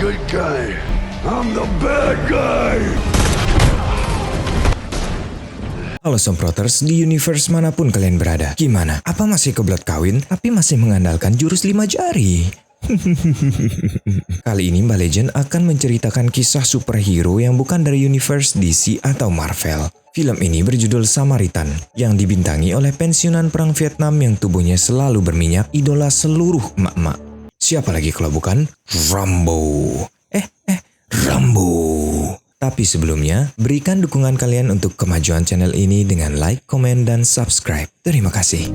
good guy. I'm the bad guy. Halo Semproters, di universe manapun kalian berada, gimana? Apa masih kebelet kawin tapi masih mengandalkan jurus 5 jari? Kali ini Mbak Legend akan menceritakan kisah superhero yang bukan dari universe DC atau Marvel. Film ini berjudul Samaritan, yang dibintangi oleh pensiunan perang Vietnam yang tubuhnya selalu berminyak, idola seluruh emak-emak. Siapa lagi kalau bukan Rambo? Rambo. Tapi sebelumnya, berikan dukungan kalian untuk kemajuan channel ini dengan like, komen, dan subscribe. Terima kasih.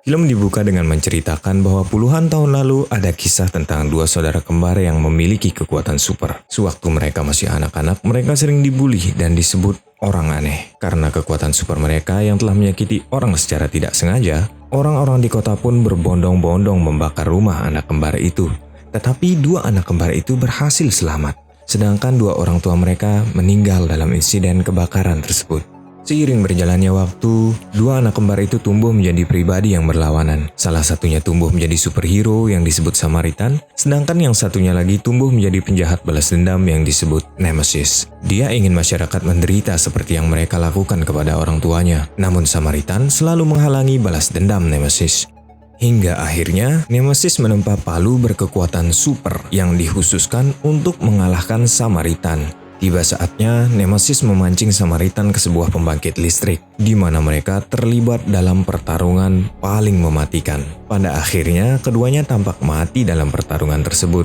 Film dibuka dengan menceritakan bahwa puluhan tahun lalu ada kisah tentang dua saudara kembar yang memiliki kekuatan super. Sewaktu mereka masih anak-anak, mereka sering dibully dan disebut orang aneh. Karena kekuatan super mereka yang telah menyakiti orang secara tidak sengaja, orang-orang di kota pun berbondong-bondong membakar rumah anak kembar itu. Tetapi dua anak kembar itu berhasil selamat, sedangkan dua orang tua mereka meninggal dalam insiden kebakaran tersebut. Seiring berjalannya waktu, dua anak kembar itu tumbuh menjadi pribadi yang berlawanan. Salah satunya tumbuh menjadi superhero yang disebut Samaritan, sedangkan yang satunya lagi tumbuh menjadi penjahat balas dendam yang disebut Nemesis. Dia ingin masyarakat menderita seperti yang mereka lakukan kepada orang tuanya. Namun Samaritan selalu menghalangi balas dendam Nemesis. Hingga akhirnya, Nemesis menempa palu berkekuatan super yang dikhususkan untuk mengalahkan Samaritan. Tiba saatnya Nemesis memancing Samaritan ke sebuah pembangkit listrik, di mana mereka terlibat dalam pertarungan paling mematikan. Pada akhirnya, keduanya tampak mati dalam pertarungan tersebut.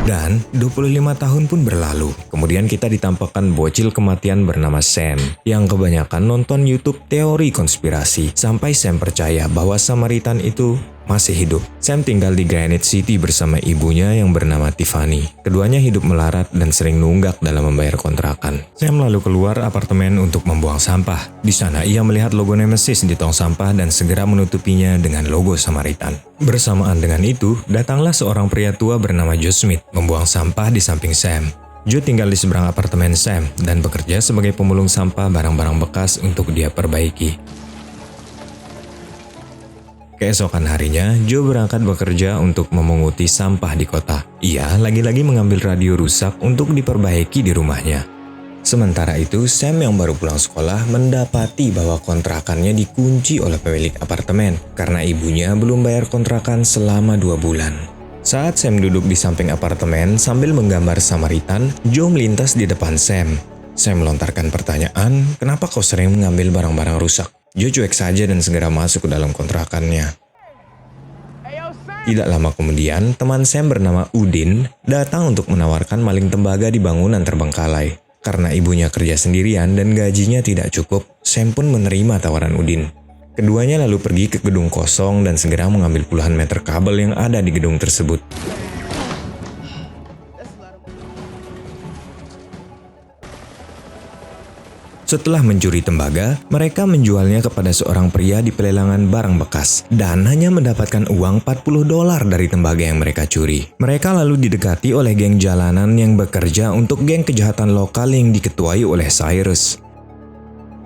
Dan 25 tahun pun berlalu. Kemudian kita ditampakkan bocil kematian bernama Sam, yang kebanyakan nonton YouTube teori konspirasi, sampai Sam percaya bahwa Samaritan itu masih hidup. Sam tinggal di Granite City bersama ibunya yang bernama Tiffany. Keduanya hidup melarat dan sering nunggak dalam membayar kontrakan. Sam lalu keluar apartemen untuk membuang sampah. Di sana ia melihat logo Nemesis di tong sampah dan segera menutupinya dengan logo Samaritan. Bersamaan dengan itu, datanglah seorang pria tua bernama Joe Smith membuang sampah di samping Sam. Joe tinggal di seberang apartemen Sam dan bekerja sebagai pemulung sampah barang-barang bekas untuk dia perbaiki. Keesokan harinya, Joe berangkat bekerja untuk memunguti sampah di kota. Ia lagi-lagi mengambil radio rusak untuk diperbaiki di rumahnya. Sementara itu, Sam yang baru pulang sekolah mendapati bahwa kontrakannya dikunci oleh pemilik apartemen karena ibunya belum bayar kontrakan selama 2 bulan. Saat Sam duduk di samping apartemen sambil menggambar Samaritan, Joe melintas di depan Sam. Sam melontarkan pertanyaan, "Kenapa kau sering mengambil barang-barang rusak?" Joe cuek saja dan segera masuk ke dalam kontrakannya. Tidak lama kemudian, teman Sam bernama Udin datang untuk menawarkan maling tembaga di bangunan terbengkalai. Karena ibunya kerja sendirian dan gajinya tidak cukup, Sam pun menerima tawaran Udin. Keduanya lalu pergi ke gedung kosong dan segera mengambil puluhan meter kabel yang ada di gedung tersebut. Setelah mencuri tembaga, mereka menjualnya kepada seorang pria di pelelangan barang bekas dan hanya mendapatkan uang $40 dari tembaga yang mereka curi. Mereka lalu didekati oleh geng jalanan yang bekerja untuk geng kejahatan lokal yang diketuai oleh Cyrus.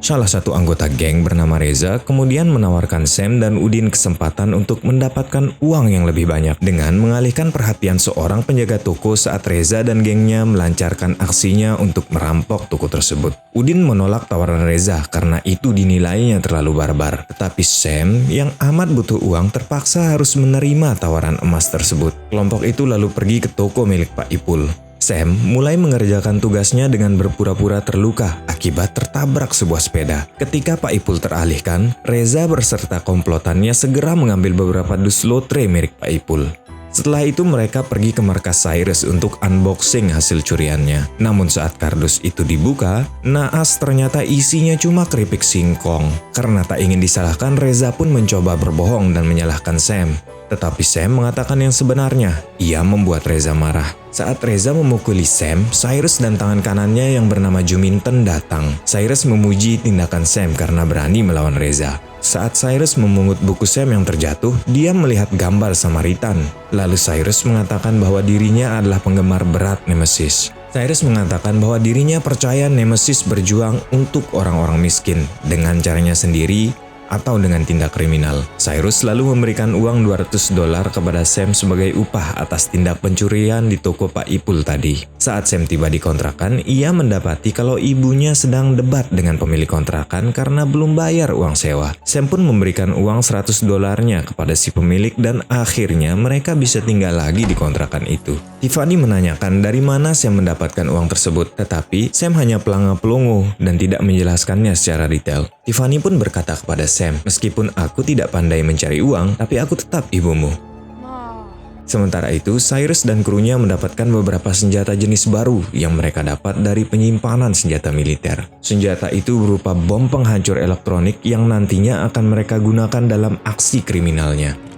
Salah satu anggota geng bernama Reza kemudian menawarkan Sam dan Udin kesempatan untuk mendapatkan uang yang lebih banyak dengan mengalihkan perhatian seorang penjaga toko saat Reza dan gengnya melancarkan aksinya untuk merampok toko tersebut. Udin menolak tawaran Reza karena itu dinilainya terlalu barbar. Tetapi Sam yang amat butuh uang terpaksa harus menerima tawaran emas tersebut. Kelompok itu lalu pergi ke toko milik Pak Ipul. Sam mulai mengerjakan tugasnya dengan berpura-pura terluka akibat tertabrak sebuah sepeda. Ketika Pak Ipul teralihkan, Reza berserta komplotannya segera mengambil beberapa dus lotre milik Pak Ipul. Setelah itu mereka pergi ke markas Cyrus untuk unboxing hasil curiannya. Namun saat kardus itu dibuka, naas ternyata isinya cuma keripik singkong. Karena tak ingin disalahkan, Reza pun mencoba berbohong dan menyalahkan Sam. Tetapi Sam mengatakan yang sebenarnya. Ia membuat Reza marah. Saat Reza memukuli Sam, Cyrus dan tangan kanannya yang bernama Juminten datang. Cyrus memuji tindakan Sam karena berani melawan Reza. Saat Cyrus memungut buku Sam yang terjatuh, dia melihat gambar Samaritan. Lalu Cyrus mengatakan bahwa dirinya adalah penggemar berat Nemesis. Cyrus mengatakan bahwa dirinya percaya Nemesis berjuang untuk orang-orang miskin dengan caranya sendiri atau dengan tindak kriminal. Cyrus lalu memberikan uang $200 kepada Sam sebagai upah atas tindak pencurian di toko Pak Ipul tadi. Saat Sam tiba di kontrakan, ia mendapati kalau ibunya sedang debat dengan pemilik kontrakan karena belum bayar uang sewa. Sam pun memberikan uang $100 kepada si pemilik dan akhirnya mereka bisa tinggal lagi di kontrakan itu. Tiffany menanyakan dari mana Sam mendapatkan uang tersebut, tetapi Sam hanya pelanga-pelongo dan tidak menjelaskannya secara detail. Tiffany pun berkata kepada Sam, "Meskipun aku tidak pandai mencari uang, tapi aku tetap ibumu." Sementara itu, Cyrus dan krunya mendapatkan beberapa senjata jenis baru yang mereka dapat dari penyimpanan senjata militer. Senjata itu berupa bom penghancur elektronik yang nantinya akan mereka gunakan dalam aksi kriminalnya.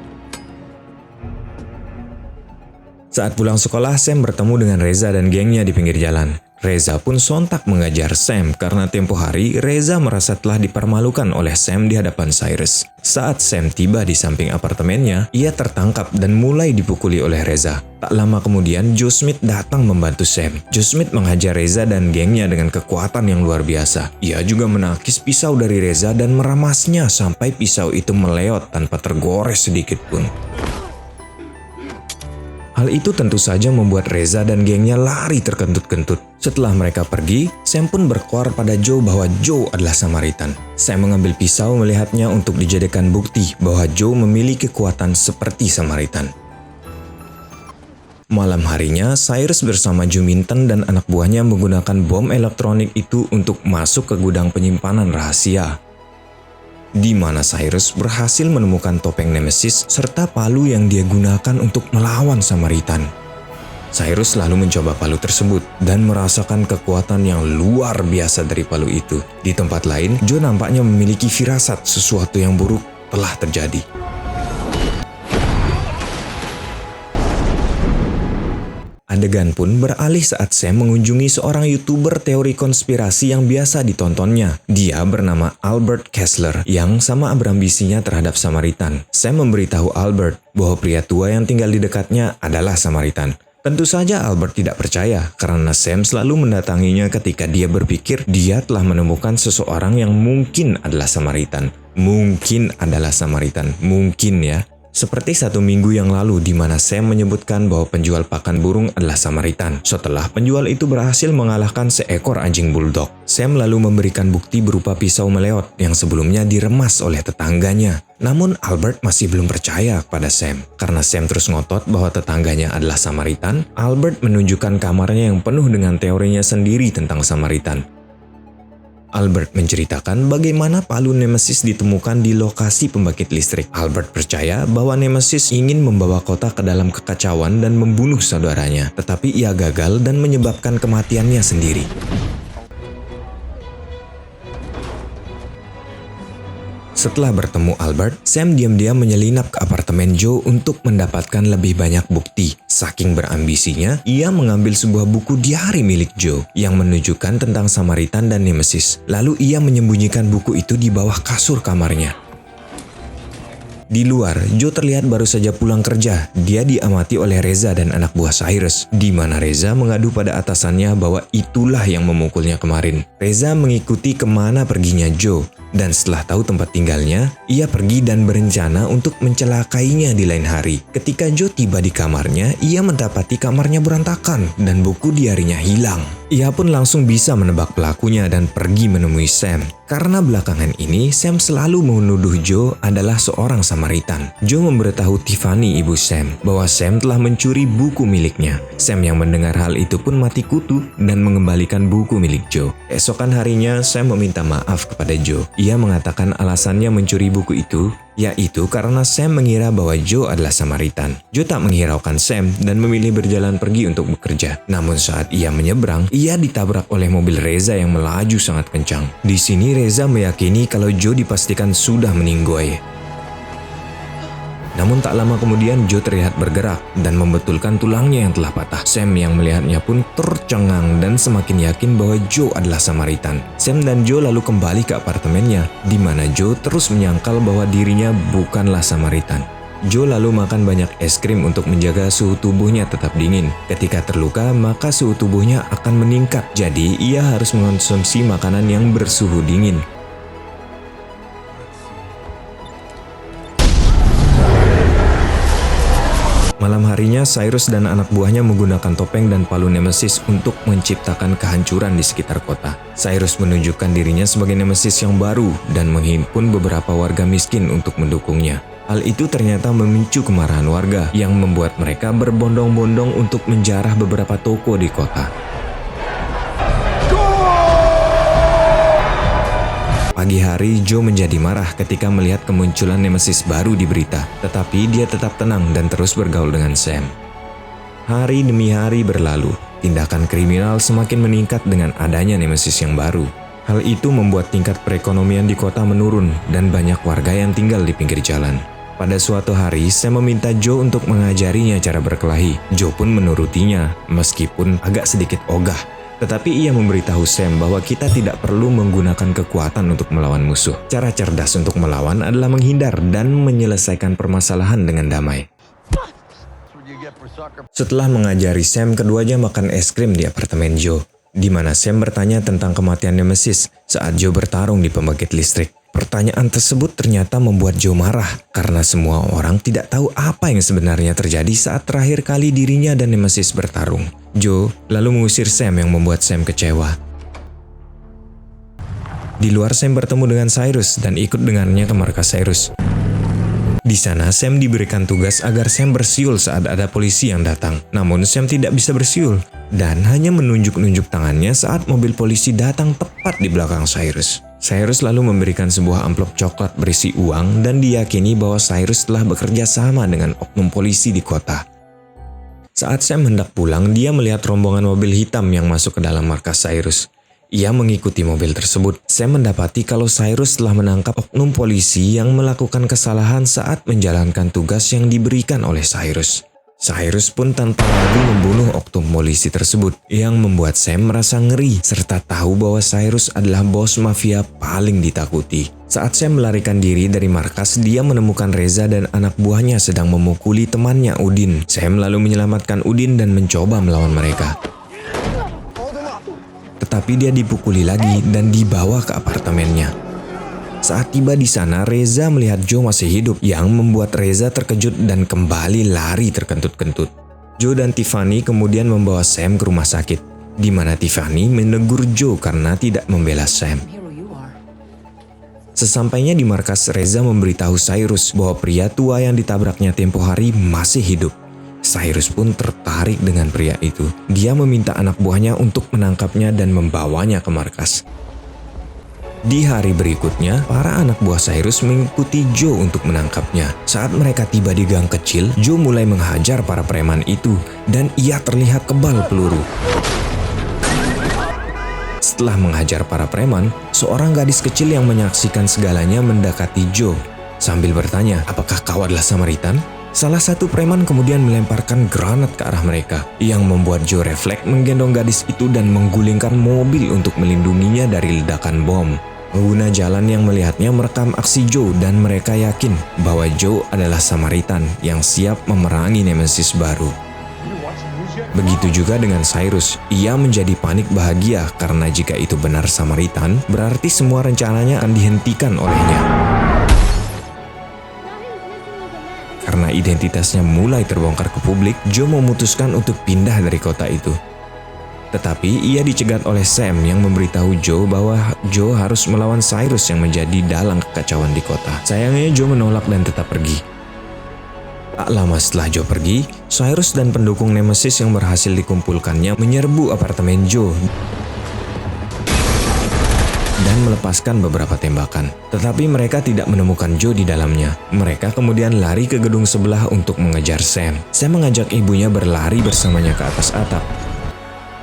Saat pulang sekolah, Sam bertemu dengan Reza dan gengnya di pinggir jalan. Reza pun sontak mengajar Sam karena tempo hari Reza merasa telah dipermalukan oleh Sam di hadapan Cyrus. Saat Sam tiba di samping apartemennya, ia tertangkap dan mulai dipukuli oleh Reza. Tak lama kemudian, Joe Smith datang membantu Sam. Joe Smith menghajar Reza dan gengnya dengan kekuatan yang luar biasa. Ia juga menakis pisau dari Reza dan meramasnya sampai pisau itu meleot tanpa tergores sedikit pun. Hal itu tentu saja membuat Reza dan gengnya lari terkentut-kentut. Setelah mereka pergi, Sam pun berkoar pada Joe bahwa Joe adalah Samaritan. Sam mengambil pisau melihatnya untuk dijadikan bukti bahwa Joe memiliki kekuatan seperti Samaritan. Malam harinya, Cyrus bersama Joe Minton dan anak buahnya menggunakan bom elektronik itu untuk masuk ke gudang penyimpanan rahasia, di mana Cyrus berhasil menemukan topeng Nemesis serta palu yang dia gunakan untuk melawan Samaritan. Cyrus lalu mencoba palu tersebut dan merasakan kekuatan yang luar biasa dari palu itu. Di tempat lain, Joe nampaknya memiliki firasat sesuatu yang buruk telah terjadi. Adegan pun beralih saat Sam mengunjungi seorang YouTuber teori konspirasi yang biasa ditontonnya. Dia bernama Albert Kessler yang sama berambisinya terhadap Samaritan. Sam memberitahu Albert bahwa pria tua yang tinggal di dekatnya adalah Samaritan. Tentu saja Albert tidak percaya karena Sam selalu mendatanginya ketika dia berpikir dia telah menemukan seseorang yang mungkin adalah Samaritan. Mungkin adalah Samaritan, mungkin ya. Seperti 1 minggu yang lalu di mana Sam menyebutkan bahwa penjual pakan burung adalah Samaritan. Setelah penjual itu berhasil mengalahkan seekor anjing bulldog, Sam lalu memberikan bukti berupa pisau meleot yang sebelumnya diremas oleh tetangganya. Namun Albert masih belum percaya kepada Sam. Karena Sam terus ngotot bahwa tetangganya adalah Samaritan, Albert menunjukkan kamarnya yang penuh dengan teorinya sendiri tentang Samaritan. Albert menceritakan bagaimana palu Nemesis ditemukan di lokasi pembangkit listrik. Albert percaya bahwa Nemesis ingin membawa kota ke dalam kekacauan dan membunuh saudaranya, tetapi ia gagal dan menyebabkan kematiannya sendiri. Setelah bertemu Albert, Sam diam-diam menyelinap ke apartemen Joe untuk mendapatkan lebih banyak bukti. Saking berambisinya, ia mengambil sebuah buku diari milik Joe yang menunjukkan tentang Samaritan dan Nemesis. Lalu ia menyembunyikan buku itu di bawah kasur kamarnya. Di luar, Joe terlihat baru saja pulang kerja. Dia diamati oleh Reza dan anak buah Cyrus, di mana Reza mengadu pada atasannya bahwa itulah yang memukulnya kemarin. Reza mengikuti kemana perginya Joe, dan setelah tahu tempat tinggalnya, ia pergi dan berencana untuk mencelakainya di lain hari. Ketika Joe tiba di kamarnya, ia mendapati kamarnya berantakan dan buku diarinya hilang. Ia pun langsung bisa menebak pelakunya dan pergi menemui Sam. Karena belakangan ini, Sam selalu menuduh Joe adalah seorang Samaritan. Joe memberitahu Tiffany, ibu Sam, bahwa Sam telah mencuri buku miliknya. Sam yang mendengar hal itu pun mati kutu dan mengembalikan buku milik Joe. Esokan harinya, Sam meminta maaf kepada Joe. Ia mengatakan alasannya mencuri buku itu yaitu karena Sam mengira bahwa Joe adalah Samaritan. Joe tak menghiraukan Sam dan memilih berjalan pergi untuk bekerja. Namun saat ia menyeberang, ia ditabrak oleh mobil Reza yang melaju sangat kencang. Di sini Reza meyakini kalau Joe dipastikan sudah meninggoy. Namun tak lama kemudian Joe terlihat bergerak dan membetulkan tulangnya yang telah patah. Sam yang melihatnya pun tercengang dan semakin yakin bahwa Joe adalah Samaritan. Sam dan Joe lalu kembali ke apartemennya, di mana Joe terus menyangkal bahwa dirinya bukanlah Samaritan. Joe lalu makan banyak es krim untuk menjaga suhu tubuhnya tetap dingin. Ketika terluka, maka suhu tubuhnya akan meningkat. Jadi, ia harus mengonsumsi makanan yang bersuhu dingin. Malam harinya, Cyrus dan anak buahnya menggunakan topeng dan palu Nemesis untuk menciptakan kehancuran di sekitar kota. Cyrus menunjukkan dirinya sebagai Nemesis yang baru dan menghimpun beberapa warga miskin untuk mendukungnya. Hal itu ternyata memicu kemarahan warga yang membuat mereka berbondong-bondong untuk menjarah beberapa toko di kota. Pagi hari, Joe menjadi marah ketika melihat kemunculan Nemesis baru di berita, tetapi dia tetap tenang dan terus bergaul dengan Sam. Hari demi hari berlalu, tindakan kriminal semakin meningkat dengan adanya Nemesis yang baru. Hal itu membuat tingkat perekonomian di kota menurun dan banyak warga yang tinggal di pinggir jalan. Pada suatu hari, Sam meminta Joe untuk mengajarinya cara berkelahi. Joe pun menurutinya, meskipun agak sedikit ogah. Tetapi ia memberitahu Sam bahwa kita tidak perlu menggunakan kekuatan untuk melawan musuh. Cara cerdas untuk melawan adalah menghindar dan menyelesaikan permasalahan dengan damai. Setelah mengajari Sam, keduanya makan es krim di apartemen Joe, di mana Sam bertanya tentang kematian Nemesis saat Joe bertarung di pembangkit listrik. Pertanyaan tersebut ternyata membuat Joe marah karena semua orang tidak tahu apa yang sebenarnya terjadi saat terakhir kali dirinya dan Nemesis bertarung. Joe lalu mengusir Sam yang membuat Sam kecewa. Di luar, Sam bertemu dengan Cyrus dan ikut dengannya ke markas Cyrus. Di sana, Sam diberikan tugas agar Sam bersiul saat ada polisi yang datang. Namun Sam tidak bisa bersiul dan hanya menunjuk-nunjuk tangannya saat mobil polisi datang tepat di belakang Cyrus. Cyrus lalu memberikan sebuah amplop coklat berisi uang dan diyakini bahwa Cyrus telah bekerja sama dengan oknum polisi di kota. Saat Sam hendak pulang, dia melihat rombongan mobil hitam yang masuk ke dalam markas Cyrus. Ia mengikuti mobil tersebut. Sam mendapati kalau Cyrus telah menangkap oknum polisi yang melakukan kesalahan saat menjalankan tugas yang diberikan oleh Cyrus. Cyrus pun tanpa ragu membunuh oknum polisi tersebut, yang membuat Sam merasa ngeri serta tahu bahwa Cyrus adalah bos mafia paling ditakuti. Saat Sam melarikan diri dari markas, dia menemukan Reza dan anak buahnya sedang memukuli temannya Udin. Sam lalu menyelamatkan Udin dan mencoba melawan mereka. Tetapi dia dipukuli lagi dan dibawa ke apartemennya. Saat tiba di sana, Reza melihat Joe masih hidup, yang membuat Reza terkejut dan kembali lari terkentut-kentut. Joe dan Tiffany kemudian membawa Sam ke rumah sakit, di mana Tiffany menegur Joe karena tidak membela Sam. Sesampainya di markas, Reza memberitahu Cyrus bahwa pria tua yang ditabraknya tempo hari masih hidup. Cyrus pun tertarik dengan pria itu. Dia meminta anak buahnya untuk menangkapnya dan membawanya ke markas. Di hari berikutnya, para anak buah Cyrus mengikuti Joe untuk menangkapnya. Saat mereka tiba di gang kecil, Joe mulai menghajar para preman itu dan ia terlihat kebal peluru. Setelah menghajar para preman, seorang gadis kecil yang menyaksikan segalanya mendekati Joe sambil bertanya, "Apakah kau adalah Samaritan?" Salah satu preman kemudian melemparkan granat ke arah mereka, yang membuat Joe refleks menggendong gadis itu dan menggulingkan mobil untuk melindunginya dari ledakan bom. Pengguna jalan yang melihatnya merekam aksi Joe dan mereka yakin bahwa Joe adalah Samaritan yang siap memerangi Nemesis baru. Begitu juga dengan Cyrus, ia menjadi panik bahagia karena jika itu benar Samaritan, berarti semua rencananya akan dihentikan olehnya. Karena identitasnya mulai terbongkar ke publik, Joe memutuskan untuk pindah dari kota itu. Tetapi ia dicegat oleh Sam yang memberitahu Joe bahwa Joe harus melawan Cyrus yang menjadi dalang kekacauan di kota. Sayangnya Joe menolak dan tetap pergi. Tak lama setelah Joe pergi, Cyrus dan pendukung Nemesis yang berhasil dikumpulkannya menyerbu apartemen Joe dan melepaskan beberapa tembakan. Tetapi mereka tidak menemukan Joe di dalamnya. Mereka kemudian lari ke gedung sebelah untuk mengejar Sam. Sam mengajak ibunya berlari bersamanya ke atas atap.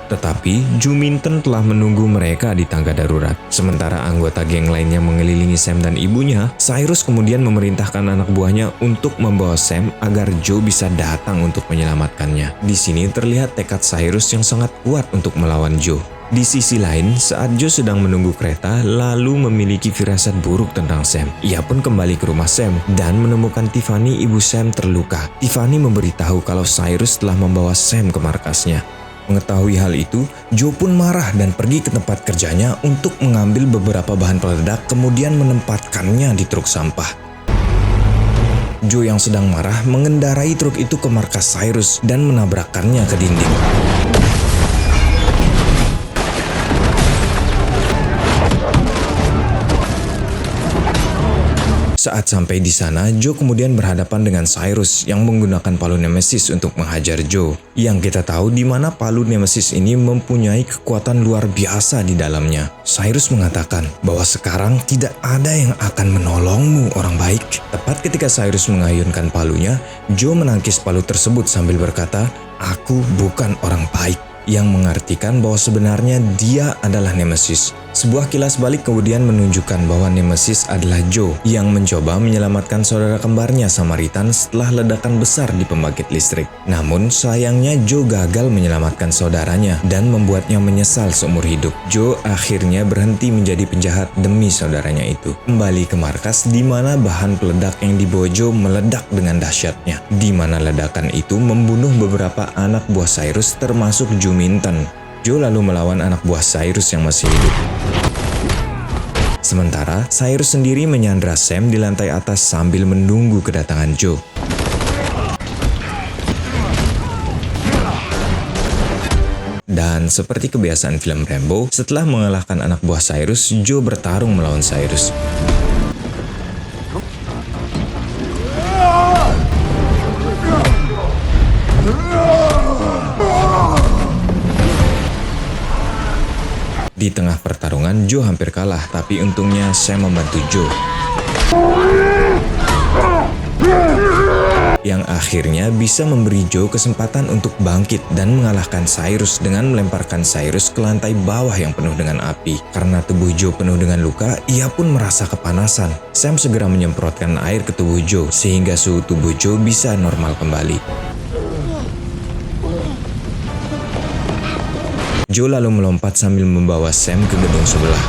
Tetapi Joe Minton telah menunggu mereka di tangga darurat. Sementara anggota geng lainnya mengelilingi Sam dan ibunya, Cyrus kemudian memerintahkan anak buahnya untuk membawa Sam agar Joe bisa datang untuk menyelamatkannya. Di sini terlihat tekad Cyrus yang sangat kuat untuk melawan Joe. Di sisi lain, saat Joe sedang menunggu kereta, lalu memiliki firasat buruk tentang Sam. Ia pun kembali ke rumah Sam dan menemukan Tiffany, ibu Sam, terluka. Tiffany memberitahu kalau Cyrus telah membawa Sam ke markasnya. Mengetahui hal itu, Joe pun marah dan pergi ke tempat kerjanya untuk mengambil beberapa bahan peledak kemudian menempatkannya di truk sampah. Joe yang sedang marah mengendarai truk itu ke markas Cyrus dan menabrakkannya ke dinding. Saat sampai di sana, Joe kemudian berhadapan dengan Cyrus yang menggunakan palu Nemesis untuk menghajar Joe. Yang kita tahu di mana palu Nemesis ini mempunyai kekuatan luar biasa di dalamnya. Cyrus mengatakan bahwa sekarang tidak ada yang akan menolongmu, orang baik. Tepat ketika Cyrus mengayunkan palunya, Joe menangkis palu tersebut sambil berkata, "Aku bukan orang baik." Yang mengartikan bahwa sebenarnya dia adalah Nemesis. Sebuah kilas balik kemudian menunjukkan bahwa Nemesis adalah Joe yang mencoba menyelamatkan saudara kembarnya Samaritan setelah ledakan besar di pembangkit listrik. Namun sayangnya Joe gagal menyelamatkan saudaranya dan membuatnya menyesal seumur hidup. Joe akhirnya berhenti menjadi penjahat demi saudaranya itu. Kembali ke markas di mana bahan peledak yang dibawa Joe meledak dengan dahsyatnya. Di mana ledakan itu membunuh beberapa anak buah Cyrus termasuk Joe Minton. Joe lalu melawan anak buah Cyrus yang masih hidup. Sementara Cyrus sendiri menyandra Sam di lantai atas sambil menunggu kedatangan Joe. Dan seperti kebiasaan film Rambo, setelah mengalahkan anak buah Cyrus, Joe bertarung melawan Cyrus. Di tengah pertarungan, Joe hampir kalah, tapi untungnya Sam membantu Joe. Yang akhirnya bisa memberi Joe kesempatan untuk bangkit dan mengalahkan Cyrus dengan melemparkan Cyrus ke lantai bawah yang penuh dengan api. Karena tubuh Joe penuh dengan luka, ia pun merasa kepanasan. Sam segera menyemprotkan air ke tubuh Joe sehingga suhu tubuh Joe bisa normal kembali. Joe lalu melompat sambil membawa Sam ke gedung sebelah.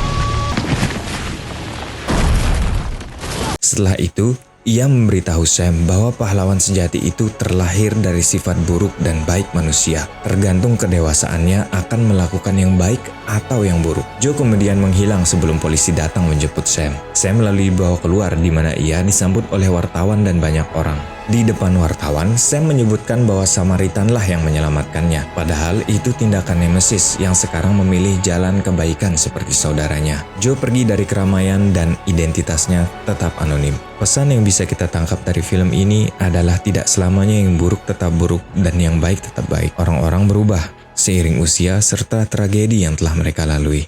Setelah itu, ia memberitahu Sam bahwa pahlawan sejati itu terlahir dari sifat buruk dan baik manusia. Tergantung kedewasaannya akan melakukan yang baik atau yang buruk. Joe kemudian menghilang sebelum polisi datang menjemput Sam. Sam lalu dibawa keluar di mana ia disambut oleh wartawan dan banyak orang. Di depan wartawan, Sam menyebutkan bahwa Samaritan lah yang menyelamatkannya. Padahal itu tindakan Nemesis yang sekarang memilih jalan kebaikan seperti saudaranya. Joe pergi dari keramaian dan identitasnya tetap anonim. Pesan yang bisa kita tangkap dari film ini adalah tidak selamanya yang buruk tetap buruk dan yang baik tetap baik. Orang-orang berubah seiring usia serta tragedi yang telah mereka lalui.